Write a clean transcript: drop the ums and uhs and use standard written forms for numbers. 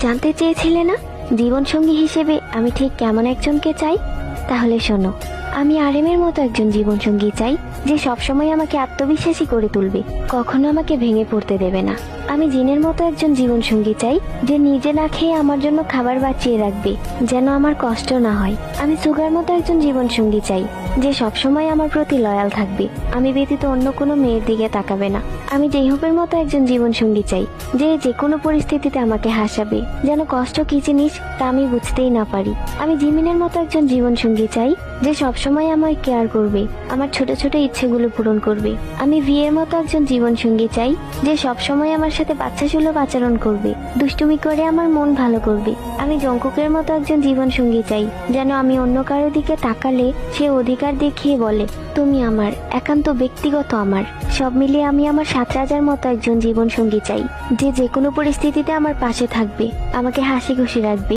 জানতে চেয়েছিলে না জীবনসঙ্গী হিসেবে আমি ঠিক কেমন একজনকে চাই? তাহলে শোনো, আমি আরেমের মতো একজন জীবনসঙ্গী চাই, যে সবসময় আমাকে আত্মবিশ্বাসী করে তুলবে, কখনো আমাকে ভেঙে পড়তে দেবে না। আমি জিনের মতো একজন জীবনসঙ্গী চাই, যে নিজে না খেয়ে আমার জন্য খাবার বাঁচিয়ে রাখবে, যেন আমার কষ্ট না হয়। আমি সুগার মতো একজন জীবনসঙ্গী চাই, যে সবসময় আমার প্রতি লয়াল থাকবে, আমি ব্যতীত অন্য কোনো মেয়ের দিকে তাকাবে না। আমি জেইহবের মতো একজন জীবনসঙ্গী চাই, যে যে কোনো পরিস্থিতিতে আমাকে হাসাবে, যেন কষ্ট কি জিনিস তা আমি বুঝতেই না পারি। আমি জিমিনের মতো একজন জীবনসঙ্গী চাই, যে সবসময় আমায় কেয়ার করবে, আমার ছোট ছোট ইচ্ছেগুলো পূরণ করবে। আমি ভিয়ের মতো একজন জীবনসঙ্গী চাই, যে সবসময় আমার সাথে বাচ্চাসুলভ আচরণ করবে, দুষ্টুমি করে আমার মন ভালো করবে। আমি জঙ্কুকের মতো একজন জীবনসঙ্গী চাই, যেন আমি অন্য কারো দিকে তাকালে সে অধিকার দেখিয়ে বলে, তুমি আমার একান্ত ব্যক্তিগত। আমার সব মিলিয়ে আমি আমার 7 রাজার মতো একজন জীবনসঙ্গী চাই, যে যে কোনো পরিস্থিতিতে আমার পাশে থাকবে, আমাকে হাসি খুশি রাখবে।